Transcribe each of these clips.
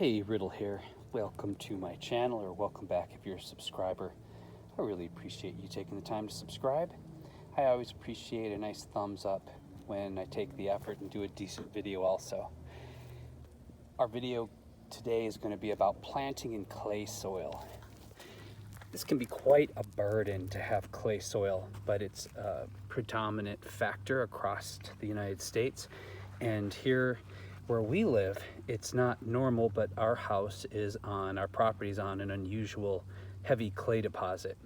Hey, Riddle here. Welcome to my channel, or welcome back if you're a subscriber. I really appreciate you taking the time to subscribe. I always appreciate a nice thumbs up when I take the effort and do a decent video also. Our video today is going to be about planting in clay soil. This can be quite a burden to have clay soil, but it's a predominant factor across the United States. And here where we live, it's not normal, but our property is on an unusual heavy clay deposit.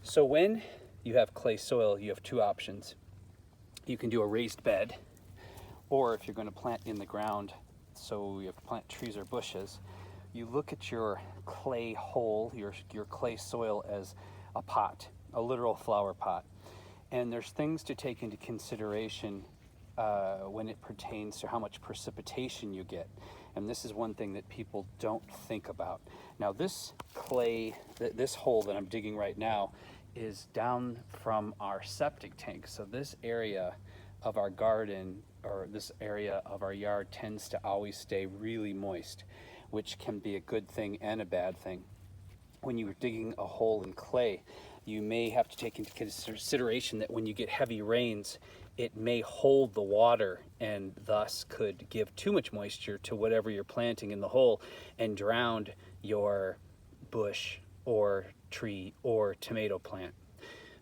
So when you have clay soil, you have two options. You can do a raised bed, or if you're going to plant in the ground, so you have to plant trees or bushes, you look at your clay hole, your clay soil as a pot, a literal flower pot. And there's things to take into consideration when it pertains to how much precipitation you get. And this is one thing that people don't think about. Now this clay, this hole that I'm digging right now is down from our septic tank. So this area of our garden, or this area of our yard, tends to always stay really moist, which can be a good thing and a bad thing. When you're digging a hole in clay, you may have to take into consideration that when you get heavy rains, it may hold the water and thus could give too much moisture to whatever you're planting in the hole and drown your bush or tree or tomato plant.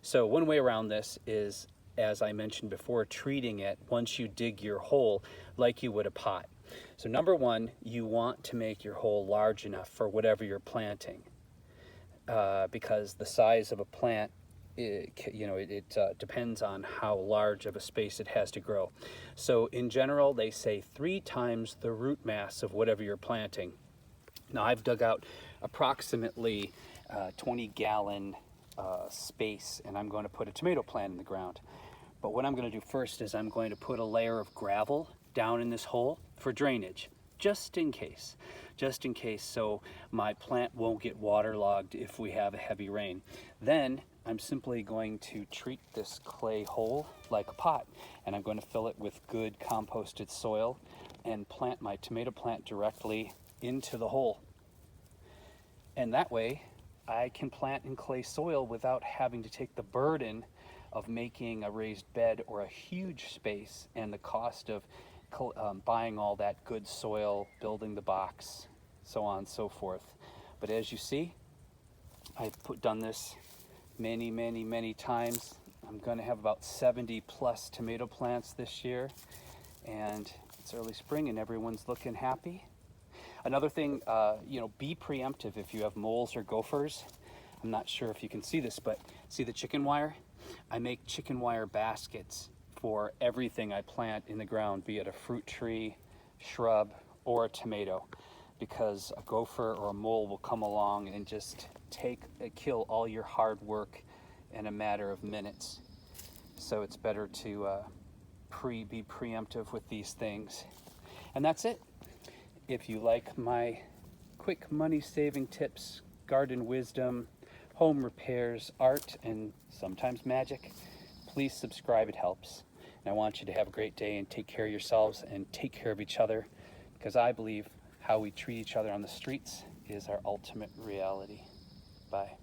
So one way around this is, as I mentioned before, treating it once you dig your hole like you would a pot. So number one, you want to make your hole large enough for whatever you're planting. Because the size of a plant, it depends on how large of a space it has to grow. So in general, they say 3 times the root mass of whatever you're planting. Now I've dug out approximately 20-gallon space, and I'm going to put a tomato plant in the ground. But what I'm going to do first is I'm going to put a layer of gravel down in this hole for drainage, just in case, so my plant won't get waterlogged if we have a heavy rain. Then I'm simply going to treat this clay hole like a pot, and I'm going to fill it with good composted soil and plant my tomato plant directly into the hole. And that way I can plant in clay soil without having to take the burden of making a raised bed or a huge space and the cost of buying all that good soil, building the box, so on and so forth. But as you see, I've done this many times. I'm going to have about 70 plus tomato plants this year, and it's early spring and everyone's looking happy. Another thing, be preemptive if you have moles or gophers. I'm not sure if you can see this, but see the chicken wire? I make chicken wire baskets for everything I plant in the ground, be it a fruit tree, shrub, or a tomato, because a gopher or a mole will come along and just kill all your hard work in a matter of minutes. So it's better to be preemptive with these things. And that's it. If you like my quick money-saving tips, garden wisdom, home repairs, art, and sometimes magic, please subscribe. It helps. And I want you to have a great day and take care of yourselves and take care of each other, because I believe how we treat each other on the streets is our ultimate reality. Bye.